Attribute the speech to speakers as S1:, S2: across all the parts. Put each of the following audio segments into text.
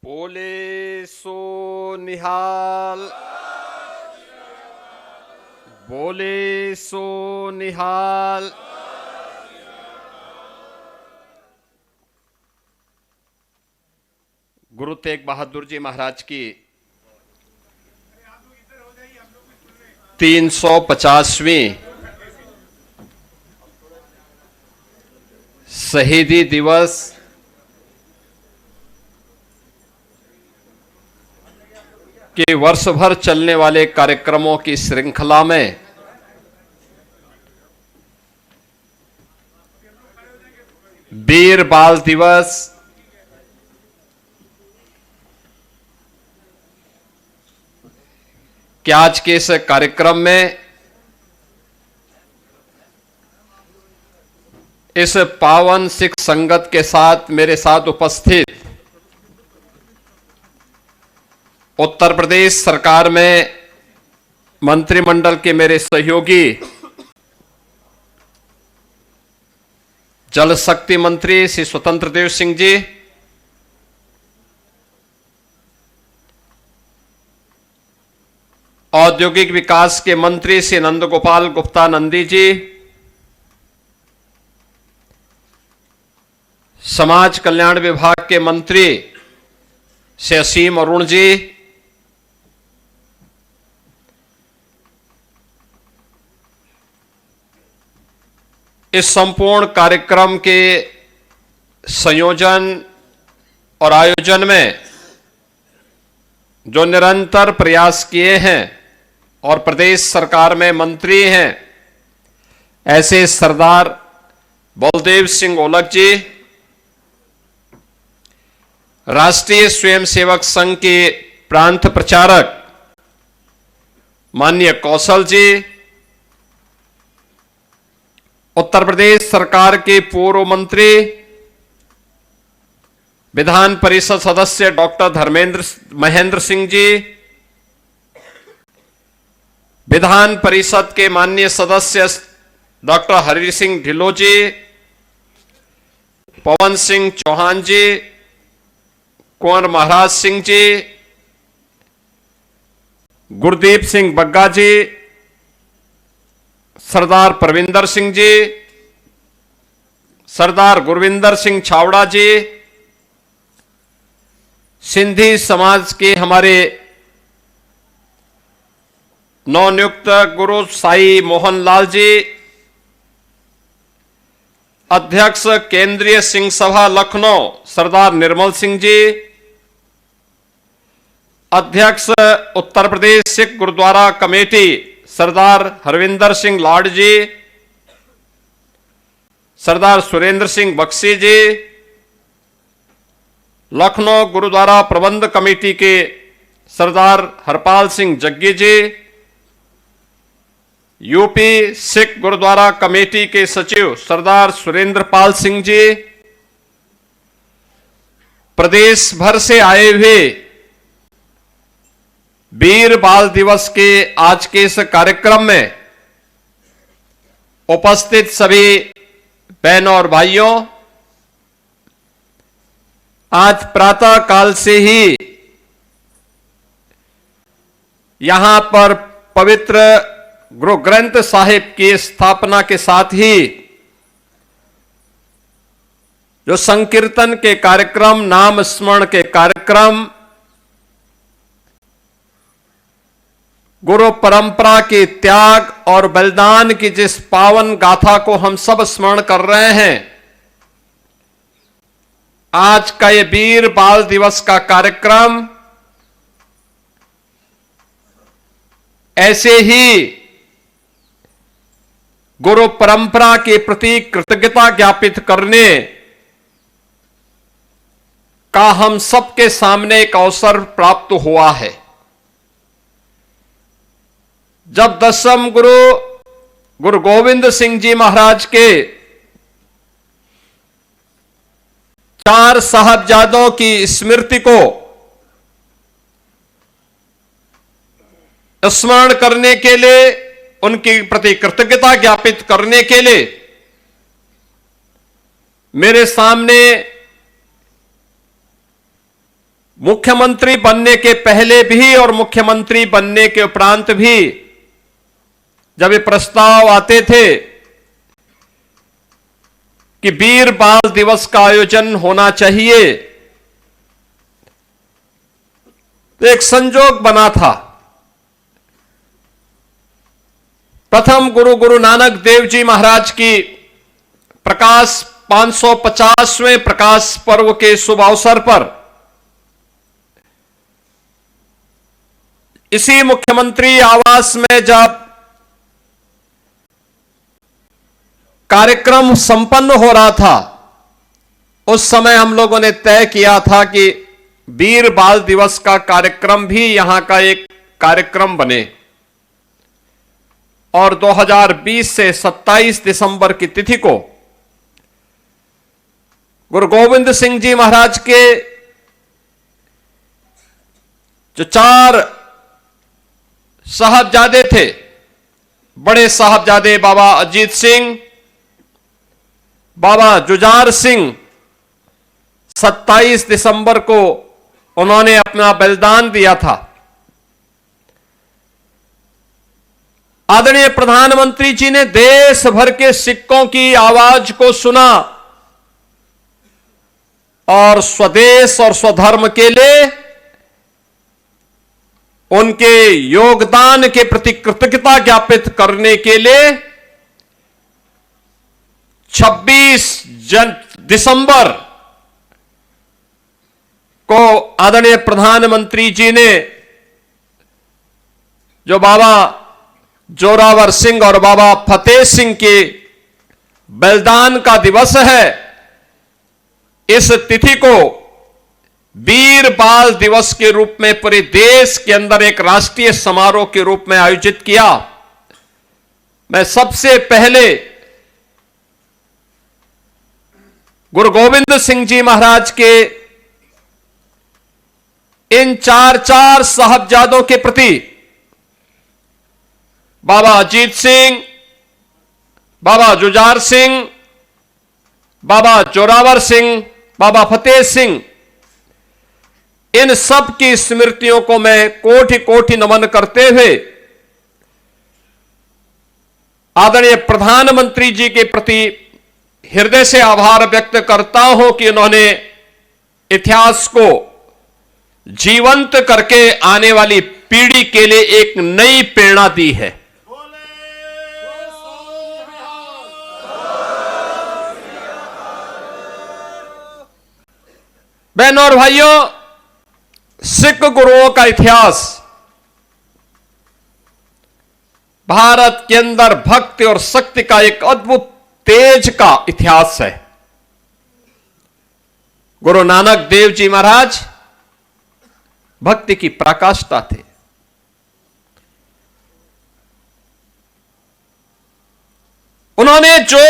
S1: बोले सो निहाल, बोले सो निहाल। गुरु तेग बहादुर जी महाराज की 350वीं शहीदी दिवस के वर्ष भर चलने वाले कार्यक्रमों की श्रृंखला में वीर बाल दिवस के आज के इस कार्यक्रम में इस पावन सिख संगत के साथ मेरे साथ उपस्थित उत्तर प्रदेश सरकार में मंत्रिमंडल के मेरे सहयोगी जल शक्ति मंत्री श्री स्वतंत्र देव सिंह जी, औद्योगिक विकास के मंत्री श्री नंद गोपाल गुप्ता नंदी जी, समाज कल्याण विभाग के मंत्री श्री असीम अरुण जी, इस संपूर्ण कार्यक्रम के संयोजन और आयोजन में जो निरंतर प्रयास किए हैं और प्रदेश सरकार में मंत्री हैं ऐसे सरदार बलदेव सिंह ओलख जी, राष्ट्रीय स्वयंसेवक संघ के प्रांत प्रचारक माननीय कौशल जी, उत्तर प्रदेश सरकार के पूर्व मंत्री विधान परिषद सदस्य डॉक्टर महेंद्र सिंह जी, विधान परिषद के माननीय सदस्य डॉक्टर हरि सिंह ढिल्लो जी, पवन सिंह चौहान जी, कुंवर महाराज सिंह जी, गुरदीप सिंह बग्गा जी, सरदार परविंदर सिंह जी, सरदार गुरविंदर सिंह छावड़ा जी, सिंधी समाज के हमारे नवनियुक्त गुरु साई मोहन लाल जी, अध्यक्ष केंद्रीय सिंह सभा लखनऊ सरदार निर्मल सिंह जी, अध्यक्ष उत्तर प्रदेश सिख गुरुद्वारा कमेटी सरदार हरविंदर सिंह लाड जी, सरदार सुरेंद्र सिंह बख्शी जी, लखनऊ गुरुद्वारा प्रबंध कमेटी के सरदार हरपाल सिंह जग्गी जी, यूपी सिख गुरुद्वारा कमेटी के सचिव सरदार सुरेंद्र पाल सिंह जी, प्रदेश भर से आए हुए वीर बाल दिवस के आज के इस कार्यक्रम में उपस्थित सभी बहनों और भाइयों, आज प्रातः काल से ही यहां पर पवित्र गुरु ग्रंथ साहिब की स्थापना के साथ ही जो संकीर्तन के कार्यक्रम, नाम स्मरण के कार्यक्रम, गुरु परंपरा के त्याग और बलिदान की जिस पावन गाथा को हम सब स्मरण कर रहे हैं, आज का ये वीर बाल दिवस का कार्यक्रम ऐसे ही गुरु परंपरा के प्रति कृतज्ञता ज्ञापित करने का हम सबके सामने एक अवसर प्राप्त हुआ है। जब दसम गुरु गोविंद सिंह जी महाराज के 4 साहबजादों की स्मृति को स्मरण करने के लिए, उनके प्रति कृतज्ञता ज्ञापित करने के लिए मेरे सामने मुख्यमंत्री बनने के पहले भी और मुख्यमंत्री बनने के उपरांत भी जब ये प्रस्ताव आते थे कि वीर बाल दिवस का आयोजन होना चाहिए, तो एक संजोग बना था। प्रथम गुरु नानक देव जी महाराज की प्रकाश 550वें प्रकाश पर्व के शुभ अवसर पर इसी मुख्यमंत्री आवास में जब कार्यक्रम संपन्न हो रहा था, उस समय हम लोगों ने तय किया था कि वीर बाल दिवस का कार्यक्रम भी यहां का एक कार्यक्रम बने और 2020 से 27 दिसंबर की तिथि को गुरु गोविंद सिंह जी महाराज के जो 4 साहबजादे थे, बड़े साहबजादे बाबा अजीत सिंह, बाबा जुझार सिंह, 27 दिसंबर को उन्होंने अपना बलिदान दिया था। आदरणीय प्रधानमंत्री जी ने देश भर के सिखों की आवाज को सुना और स्वदेश और स्वधर्म के लिए उनके योगदान के प्रति कृतज्ञता ज्ञापित करने के लिए 26 दिसंबर को आदरणीय प्रधानमंत्री जी ने जो बाबा जोरावर सिंह और बाबा फतेह सिंह के बलिदान का दिवस है, इस तिथि को वीर बाल दिवस के रूप में पूरे देश के अंदर एक राष्ट्रीय समारोह के रूप में आयोजित किया। मैं सबसे पहले गुरु गोविंद सिंह जी महाराज के इन 4 साहबजादों के प्रति, बाबा अजीत सिंह, बाबा जुझार सिंह, बाबा जोरावर सिंह, बाबा फतेह सिंह, इन सब की स्मृतियों को मैं कोटि कोटि नमन करते हुए आदरणीय प्रधानमंत्री जी के प्रति हृदय से आभार व्यक्त करता हूं कि उन्होंने इतिहास को जीवंत करके आने वाली पीढ़ी के लिए एक नई प्रेरणा दी है। बहनों और भाइयों, सिख गुरुओं का इतिहास भारत के अंदर भक्ति और शक्ति का एक अद्भुत तेज का इतिहास है। गुरु नानक देव जी महाराज भक्ति की पराकाष्ठा थे। उन्होंने जो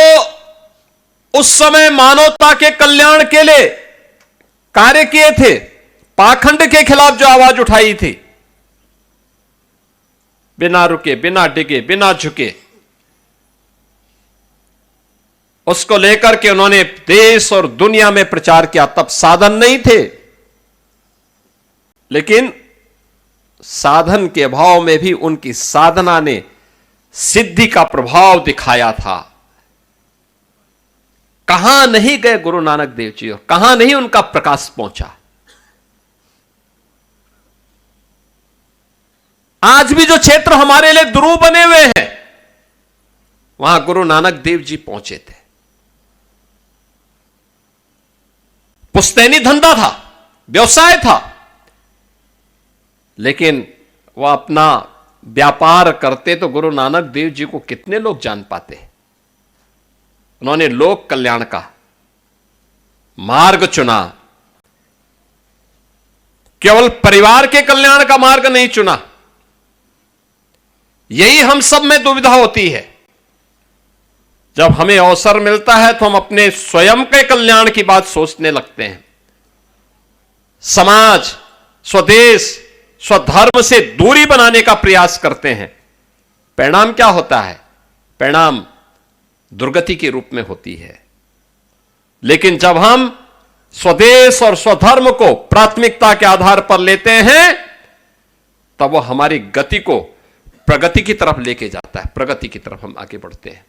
S1: उस समय मानवता के कल्याण के लिए कार्य किए थे, पाखंड के खिलाफ जो आवाज उठाई थी, बिना रुके, बिना डिगे, बिना झुके, उसको लेकर के उन्होंने देश और दुनिया में प्रचार किया। तब साधन नहीं थे, लेकिन साधन के अभाव में भी उनकी साधना ने सिद्धि का प्रभाव दिखाया था। कहां नहीं गए गुरु नानक देव जी और कहां नहीं उनका प्रकाश पहुंचा। आज भी जो क्षेत्र हमारे लिए ध्रुव बने हुए हैं, वहां गुरु नानक देव जी पहुंचे थे। पुश्तैनी धंधा था, व्यवसाय था, लेकिन वह अपना व्यापार करते तो गुरु नानक देव जी को कितने लोग जान पाते। उन्होंने लोक कल्याण का मार्ग चुना, केवल परिवार के कल्याण का मार्ग नहीं चुना। यही हम सब में दुविधा होती है। जब हमें अवसर मिलता है तो हम अपने स्वयं के कल्याण की बात सोचने लगते हैं। समाज, स्वदेश, स्वधर्म से दूरी बनाने का प्रयास करते हैं। परिणाम क्या होता है? परिणाम दुर्गति के रूप में होती है। लेकिन जब हम स्वदेश और स्वधर्म को प्राथमिकता के आधार पर लेते हैं, तब वो हमारी गति को प्रगति की तरफ लेके जाता है, प्रगति की तरफ हम आगे बढ़ते हैं।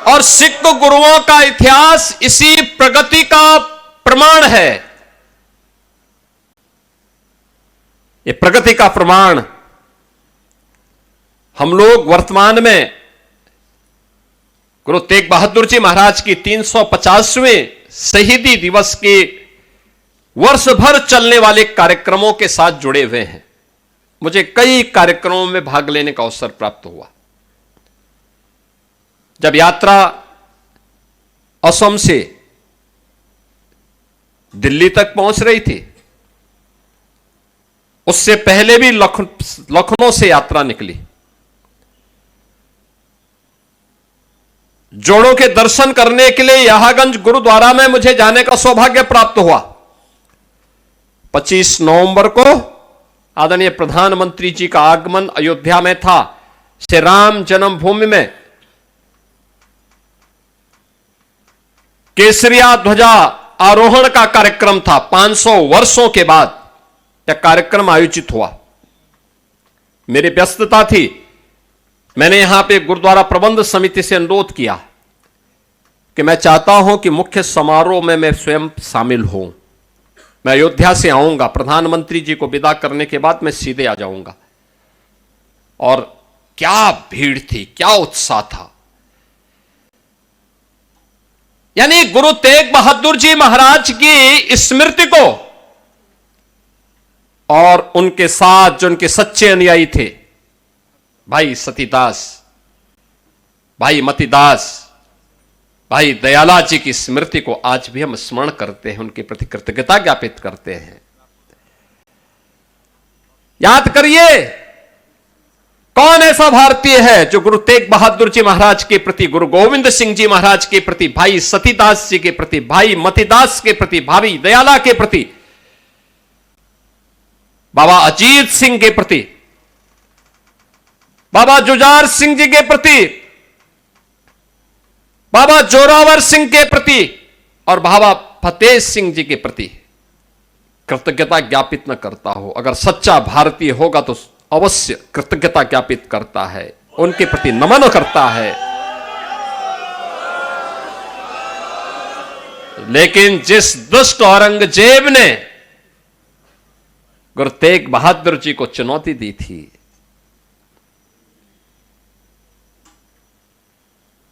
S1: और सिख गुरुओं का इतिहास इसी प्रगति का प्रमाण है। ये प्रगति का प्रमाण हम लोग वर्तमान में गुरु तेग बहादुर जी महाराज की 350वें शहीदी दिवस के वर्ष भर चलने वाले कार्यक्रमों के साथ जुड़े हुए हैं। मुझे कई कार्यक्रमों में भाग लेने का अवसर प्राप्त हुआ। जब यात्रा असम से दिल्ली तक पहुंच रही थी, उससे पहले भी लखनऊ से यात्रा निकली। जोड़ों के दर्शन करने के लिए यहागंज गुरुद्वारा में मुझे जाने का सौभाग्य प्राप्त हुआ। 25 नवंबर को आदरणीय प्रधानमंत्री जी का आगमन अयोध्या में था। श्री राम जन्मभूमि में केसरिया ध्वजा आरोहण का कार्यक्रम था। 500 वर्षों के बाद यह कार्यक्रम आयोजित हुआ। मेरी व्यस्तता थी, मैंने यहां पे गुरुद्वारा प्रबंध समिति से अनुरोध किया कि मैं चाहता हूं कि मुख्य समारोह में मैं स्वयं शामिल हूं। मैं अयोध्या से आऊंगा, प्रधानमंत्री जी को विदा करने के बाद मैं सीधे आ जाऊंगा। और क्या भीड़ थी, क्या उत्साह था। यानी गुरु तेग बहादुर जी महाराज की स्मृति को और उनके साथ जो उनके सच्चे अनुयायी थे, भाई सतीदास, भाई मतीदास, भाई दयाला जी की स्मृति को आज भी हम स्मरण करते हैं, उनके प्रति कृतज्ञता ज्ञापित करते हैं। याद करिए, कौन ऐसा भारतीय है जो गुरु तेग बहादुर जी महाराज के प्रति, गुरु गोविंद सिंह जी महाराज के प्रति, भाई सतीदास जी के प्रति, भाई मतीदास के प्रति, भाई दयाला के प्रति, बाबा अजीत सिंह के प्रति, बाबा जुझार सिंह जी के प्रति, बाबा जोरावर सिंह के प्रति और बाबा फतेह सिंह जी के प्रति कृतज्ञता ज्ञापित न करता हो। अगर सच्चा भारतीय होगा तो अवश्य कृतज्ञता ज्ञापित करता है, उनके प्रति नमन करता है। लेकिन जिस दुष्ट औरंगजेब ने गुरु तेग बहादुर जी को चुनौती दी थी,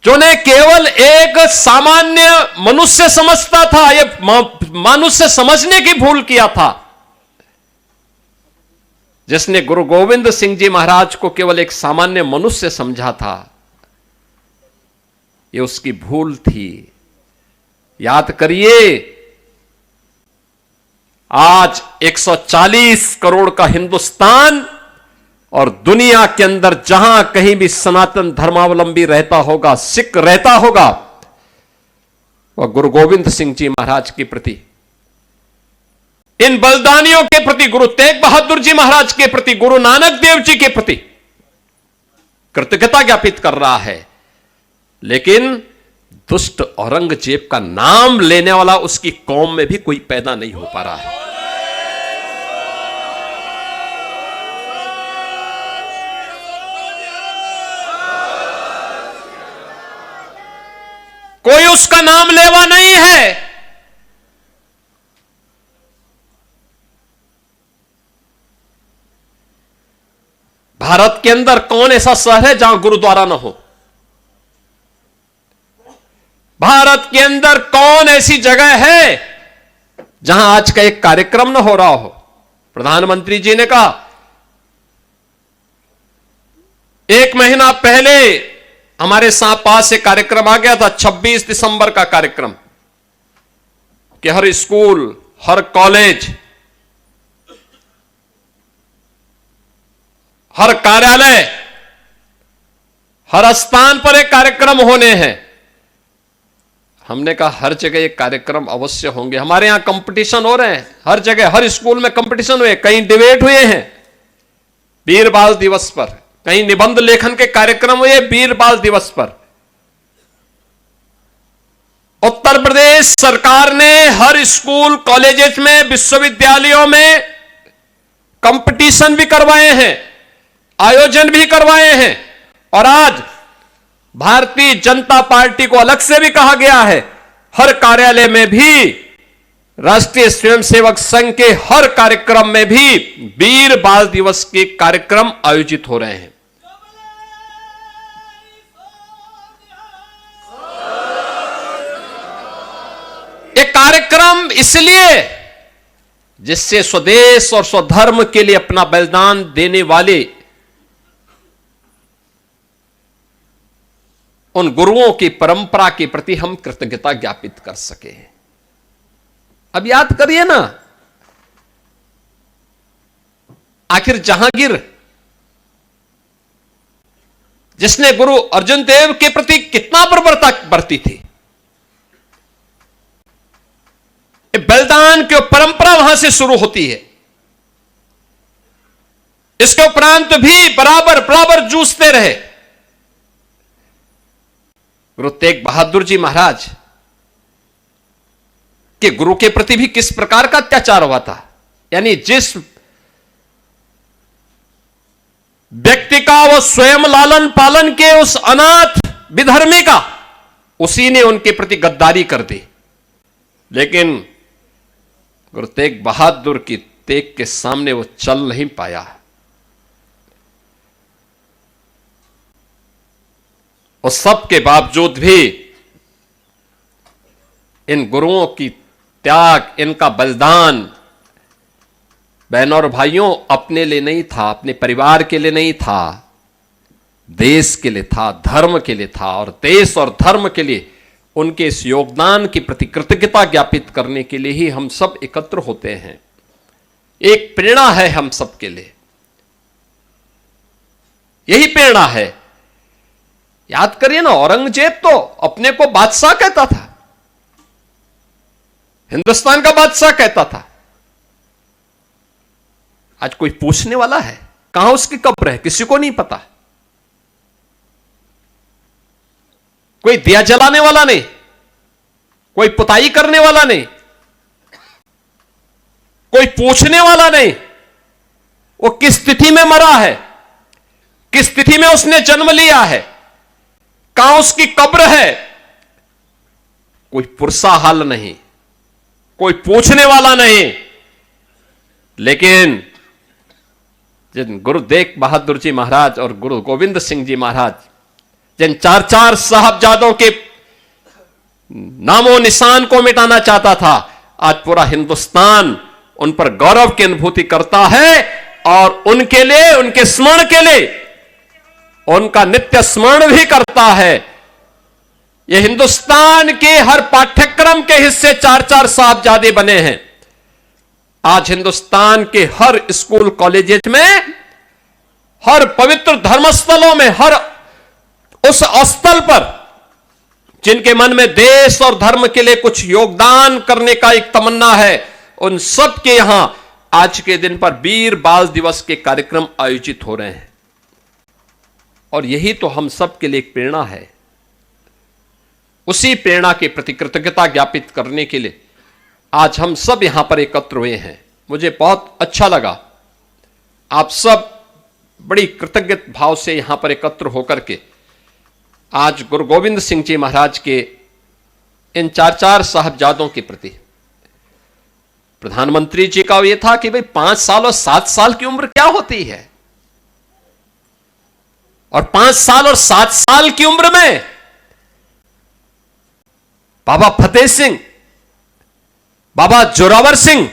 S1: जो ने केवल एक सामान्य मनुष्य समझता था, ये मनुष्य समझने की भूल किया था, जिसने गुरु गोविंद सिंह जी महाराज को केवल एक सामान्य मनुष्य समझा था, ये उसकी भूल थी। याद करिए, आज 140 करोड़ का हिंदुस्तान और दुनिया के अंदर जहां कहीं भी सनातन धर्मावलंबी रहता होगा, सिख रहता होगा, वह गुरु गोविंद सिंह जी महाराज के प्रति, इन बलिदानियों के प्रति, गुरु तेग बहादुर जी महाराज के प्रति, गुरु नानक देव जी के प्रति कृतज्ञता ज्ञापित कर रहा है। लेकिन दुष्ट औरंगजेब का नाम लेने वाला उसकी कौम में भी कोई पैदा नहीं हो पा रहा है। कोई उसका नाम लेवा नहीं है। भारत के अंदर कौन ऐसा शहर है जहां गुरुद्वारा ना हो? भारत के अंदर कौन ऐसी जगह है जहां आज का एक कार्यक्रम ना हो रहा हो? प्रधानमंत्री जी ने कहा, 1 महीना पहले हमारे पास एक कार्यक्रम आ गया था, 26 दिसंबर का कार्यक्रम, कि हर स्कूल, हर कॉलेज, हर कार्यालय, हर स्थान पर एक कार्यक्रम होने हैं। हमने कहा हर जगह एक कार्यक्रम अवश्य होंगे। हमारे यहां कंपटीशन हो रहे हैं, हर जगह, हर स्कूल में कंपटीशन हुए, कहीं डिबेट हुए हैं वीर बाल दिवस पर, कहीं निबंध लेखन के कार्यक्रम हुए वीर बाल दिवस पर। उत्तर प्रदेश सरकार ने हर स्कूल, कॉलेजेस में, विश्वविद्यालयों में कंपटीशन भी करवाए हैं, आयोजन भी करवाए हैं। और आज भारतीय जनता पार्टी को अलग से भी कहा गया है, हर कार्यालय में भी, राष्ट्रीय स्वयंसेवक संघ के हर कार्यक्रम में भी वीर बाल दिवस के कार्यक्रम आयोजित हो रहे हैं। एक कार्यक्रम इसलिए जिससे स्वदेश और स्वधर्म के लिए अपना बलिदान देने वाले उन गुरुओं की परंपरा के प्रति हम कृतज्ञता ज्ञापित कर सके। अब याद करिए ना, आखिर जहांगीर जिसने गुरु अर्जुन देव के प्रति कितना बर्बरता बरती थी, बलिदान की परंपरा वहां से शुरू होती है। इसके उपरांत भी बराबर बराबर जूझते रहे। गुरु तेग बहादुर जी महाराज के गुरु के प्रति भी किस प्रकार का अत्याचार हुआ था। यानी जिस व्यक्ति का वो स्वयं लालन पालन के उस अनाथ विधर्मी का, उसी ने उनके प्रति गद्दारी कर दी। लेकिन गुरु तेग बहादुर की तेग के सामने वो चल नहीं पाया। और सब के बावजूद भी इन गुरुओं की त्याग, इनका बलिदान बहनों और भाइयों अपने लिए नहीं था, अपने परिवार के लिए नहीं था, देश के लिए था, धर्म के लिए था। और देश और धर्म के लिए उनके इस योगदान की प्रति कृतज्ञता ज्ञापित करने के लिए ही हम सब एकत्र होते हैं। एक प्रेरणा है हम सब के लिए, यही प्रेरणा है। याद करिए ना, औरंगजेब तो अपने को बादशाह कहता था, हिंदुस्तान का बादशाह कहता था। आज कोई पूछने वाला है कहां उसकी कब्र है? किसी को नहीं पता। कोई दिया जलाने वाला नहीं, कोई पुताई करने वाला नहीं, कोई पूछने वाला नहीं। वो किस तिथि में मरा है, किस तिथि में उसने जन्म लिया है, कहां उसकी कब्र है, कोई पुरसा हाल नहीं, कोई पूछने वाला नहीं। लेकिन जिन गुरु तेग बहादुर जी महाराज और गुरु गोविंद सिंह जी महाराज, जिन चार चार साहबजादों के नामों निशान को मिटाना चाहता था, आज पूरा हिंदुस्तान उन पर गौरव की अनुभूति करता है। और उनके लिए, उनके स्मरण के लिए उनका नित्य स्मरण भी करता है। यह हिंदुस्तान के हर पाठ्यक्रम के हिस्से चार चार साहबजादे बने हैं। आज हिंदुस्तान के हर स्कूल, कॉलेजेस में, हर पवित्र धर्मस्थलों में, हर उस स्थल पर जिनके मन में देश और धर्म के लिए कुछ योगदान करने का एक तमन्ना है, उन सब के यहां आज के दिन पर वीर बाल दिवस के कार्यक्रम आयोजित हो रहे हैं। और यही तो हम सब के लिए एक प्रेरणा है। उसी प्रेरणा के प्रति कृतज्ञता ज्ञापित करने के लिए आज हम सब यहां पर एकत्र हुए हैं। मुझे बहुत अच्छा लगा, आप सब बड़ी कृतज्ञ भाव से यहां पर एकत्र होकर के आज गुरु गोविंद सिंह जी महाराज के इन चार चार साहबजादों के प्रति, प्रधानमंत्री जी का यह था कि भाई 5 साल और 7 साल की उम्र क्या होती है, और 5 साल और 7 साल की उम्र में बाबा फतेह सिंह, बाबा जोरावर सिंह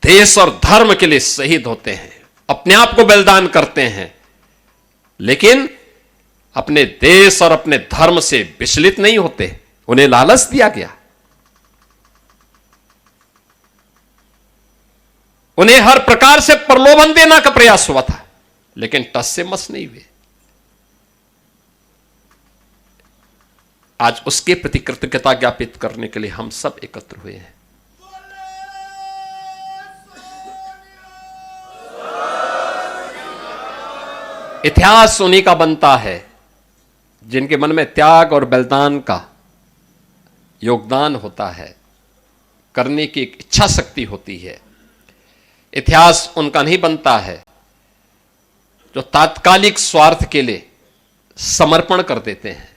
S1: देश और धर्म के लिए शहीद होते हैं, अपने आप को बलिदान करते हैं, लेकिन अपने देश और अपने धर्म से विचलित नहीं होते। उन्हें लालच दिया गया, उन्हें हर प्रकार से प्रलोभन देने का प्रयास हुआ था, लेकिन टस से मस नहीं हुए। आज उसके प्रति कृतज्ञता ज्ञापित करने के लिए हम सब एकत्र हुए हैं। इतिहास उन्हीं का बनता है जिनके मन में त्याग और बलिदान का योगदान होता है, करने की एक इच्छा शक्ति होती है। इतिहास उनका नहीं बनता है जो तात्कालिक स्वार्थ के लिए समर्पण कर देते हैं।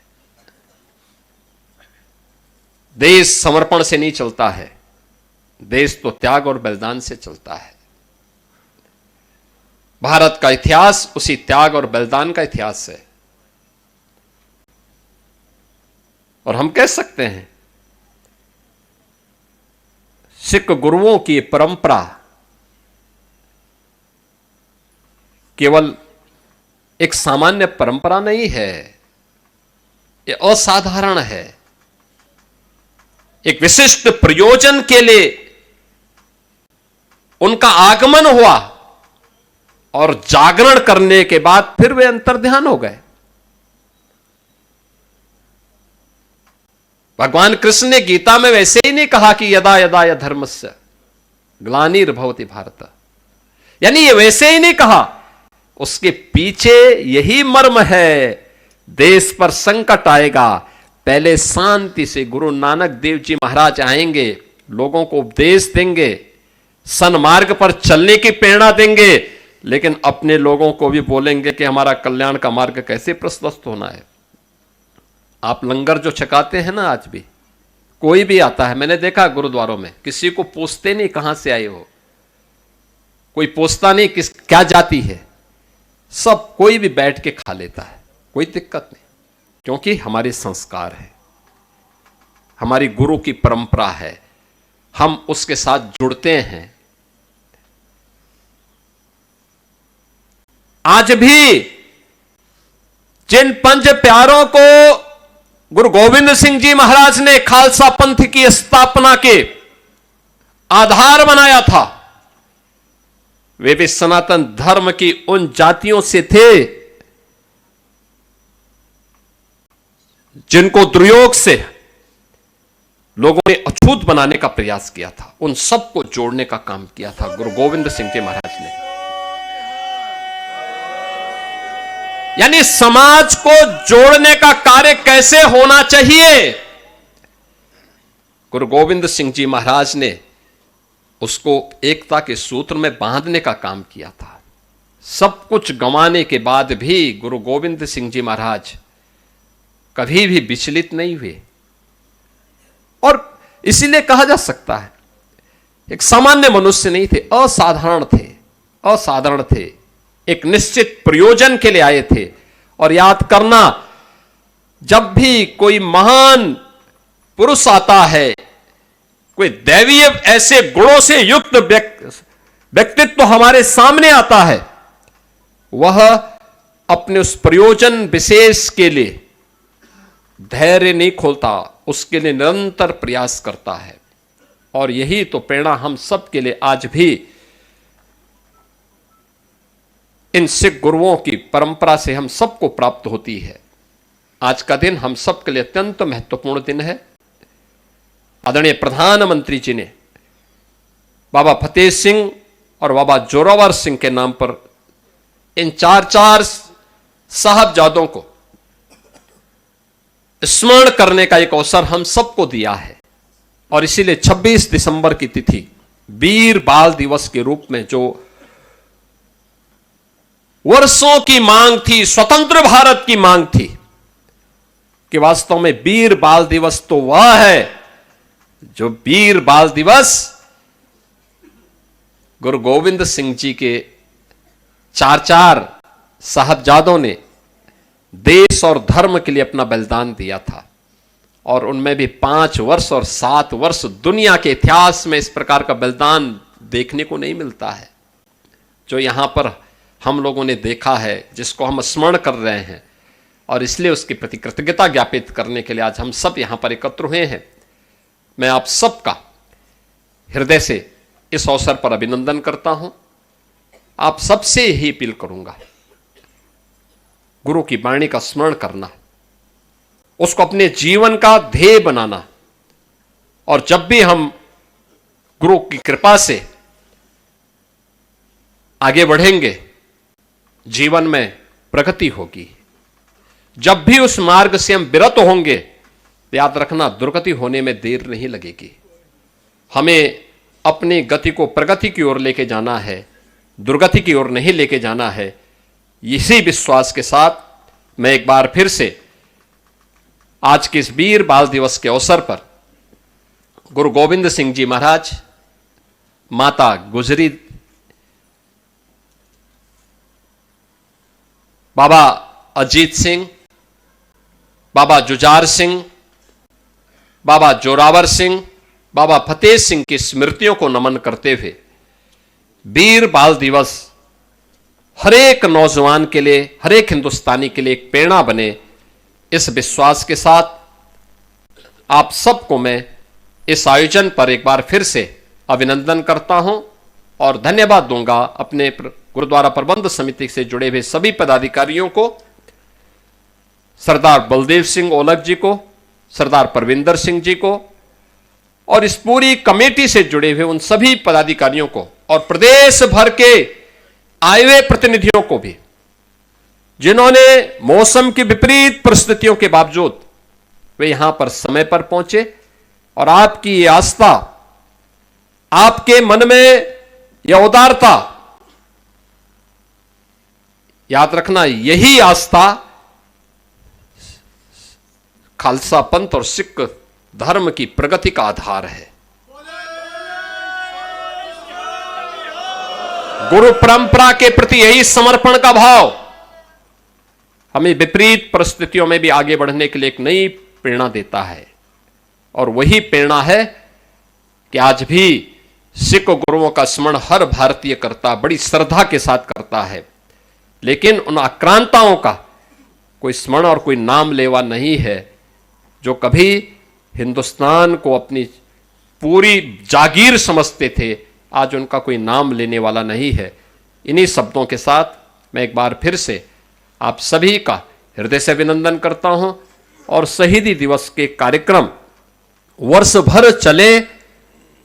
S1: देश समर्पण से नहीं चलता है, देश तो त्याग और बलिदान से चलता है। भारत का इतिहास उसी त्याग और बलिदान का इतिहास है। और हम कह सकते हैं सिख गुरुओं की परंपरा केवल एक सामान्य परंपरा नहीं है, यह असाधारण है। एक विशिष्ट प्रयोजन के लिए उनका आगमन हुआ और जागरण करने के बाद फिर वे अंतर्ध्यान हो गए। भगवान कृष्ण ने गीता में वैसे ही नहीं कहा कि यदा यदा य धर्मस्य ग्लानिर्भवति भारत, यानी ये वैसे ही नहीं कहा। उसके पीछे यही मर्म है, देश पर संकट आएगा, पहले शांति से गुरु नानक देव जी महाराज आएंगे, लोगों को उपदेश देंगे, सन्मार्ग पर चलने की प्रेरणा देंगे, लेकिन अपने लोगों को भी बोलेंगे कि हमारा कल्याण का मार्ग कैसे प्रशस्त होना है। आप लंगर जो छकाते हैं ना, आज भी कोई भी आता है, मैंने देखा गुरुद्वारों में, किसी को पूछते नहीं कहां से आए हो, कोई पूछता नहीं किस क्या जाति है, सब कोई भी बैठ के खा लेता है, कोई दिक्कत नहीं, क्योंकि हमारे संस्कार है, हमारी गुरु की परंपरा है, हम उसके साथ जुड़ते हैं। आज भी जिन पंच प्यारों को गुरु गोविंद सिंह जी महाराज ने खालसा पंथ की स्थापना के आधार बनाया था, वे भी सनातन धर्म की उन जातियों से थे जिनको दुर्योग से लोगों ने अछूत बनाने का प्रयास किया था। उन सबको जोड़ने का काम किया था गुरु गोविंद सिंह जी महाराज ने। यानी समाज को जोड़ने का कार्य कैसे होना चाहिए, गुरु गोविंद सिंह जी महाराज ने उसको एकता के सूत्र में बांधने का काम किया था। सब कुछ गंवाने के बाद भी गुरु गोविंद सिंह जी महाराज कभी भी विचलित नहीं हुए, और इसीलिए कहा जा सकता है एक सामान्य मनुष्य नहीं थे, असाधारण थे, असाधारण थे, एक निश्चित प्रयोजन के लिए आए थे। और याद करना, जब भी कोई महान पुरुष आता है, कोई दैवीय ऐसे गुणों से युक्त व्यक्तित्व हमारे सामने आता है, वह अपने उस प्रयोजन विशेष के लिए धैर्य नहीं खोलता, उसके लिए निरंतर प्रयास करता है। और यही तो प्रेरणा हम सब के लिए आज भी इन सिख गुरुओं की परंपरा से हम सबको प्राप्त होती है। आज का दिन हम सब के लिए अत्यंत महत्वपूर्ण दिन है। आदरणीय प्रधानमंत्री जी ने बाबा फतेह सिंह और बाबा जोरावर सिंह के नाम पर इन चार साहबजादों को स्मरण करने का एक अवसर हम सबको दिया है। और इसीलिए 26 दिसंबर की तिथि वीर बाल दिवस के रूप में, जो वर्षों की मांग थी, स्वतंत्र भारत की मांग थी कि वास्तव में वीर बाल दिवस तो वह है जो वीर बाल दिवस गुरु गोविंद सिंह जी के चार साहबजादों ने देश और धर्म के लिए अपना बलिदान दिया था। और उनमें भी 5 वर्ष और 7 वर्ष, दुनिया के इतिहास में इस प्रकार का बलिदान देखने को नहीं मिलता है जो यहां पर हम लोगों ने देखा है, जिसको हम स्मरण कर रहे हैं। और इसलिए उसके प्रति कृतज्ञता ज्ञापित करने के लिए आज हम सब यहां पर एकत्र हुए हैं। मैं आप सबका हृदय से इस अवसर पर अभिनंदन करता हूं। आप सबसे ही अपील करूंगा, गुरु की वाणी का स्मरण करना, उसको अपने जीवन का ध्येय बनाना। और जब भी हम गुरु की कृपा से आगे बढ़ेंगे, जीवन में प्रगति होगी। जब भी उस मार्ग से हम विरत होंगे, याद रखना, दुर्गति होने में देर नहीं लगेगी। हमें अपनी गति को प्रगति की ओर लेके जाना है, दुर्गति की ओर नहीं लेके जाना है। इसी विश्वास के साथ मैं एक बार फिर से आज के इस वीर बाल दिवस के अवसर पर गुरु गोविंद सिंह जी महाराज, माता गुजरी, बाबा अजीत सिंह, बाबा जुझार सिंह, बाबा जोरावर सिंह, बाबा फतेह सिंह की स्मृतियों को नमन करते हुए वीर बाल दिवस हर एक नौजवान के लिए, हर एक हिंदुस्तानी के लिए एक प्रेरणा बने, इस विश्वास के साथ आप सबको मैं इस आयोजन पर एक बार फिर से अभिनंदन करता हूं और धन्यवाद दूंगा अपने गुरुद्वारा प्रबंध समिति से जुड़े हुए सभी पदाधिकारियों को, सरदार बलदेव सिंह ओलख जी को, सरदार परविंदर सिंह जी को और इस पूरी कमेटी से जुड़े हुए उन सभी पदाधिकारियों को और प्रदेश भर के आए हुए प्रतिनिधियों को भी, जिन्होंने मौसम की विपरीत परिस्थितियों के बावजूद वे यहां पर समय पर पहुंचे और आपकी ये आस्था, आपके मन में यह उदारता, याद रखना यही आस्था खालसा पंथ और सिख धर्म की प्रगति का आधार है। गुरु परंपरा के प्रति यही समर्पण का भाव हमें विपरीत परिस्थितियों में भी आगे बढ़ने के लिए एक नई प्रेरणा देता है और वही प्रेरणा है कि आज भी सिख गुरुओं का स्मरण हर भारतीय करता, बड़ी श्रद्धा के साथ करता है, लेकिन उन आक्रांताओं का कोई स्मरण और कोई नाम लेवा नहीं है जो कभी हिंदुस्तान को अपनी पूरी जागीर समझते थे। आज उनका कोई नाम लेने वाला नहीं है। इन्हीं शब्दों के साथ मैं एक बार फिर से आप सभी का हृदय से अभिनंदन करता हूं और शहीदी दिवस के कार्यक्रम वर्ष भर चले,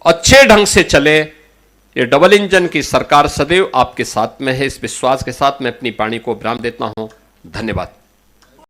S1: अच्छे ढंग से चले। ये डबल इंजन की सरकार सदैव आपके साथ में है। इस विश्वास के साथ मैं अपनी वाणी को विराम देता हूं। धन्यवाद।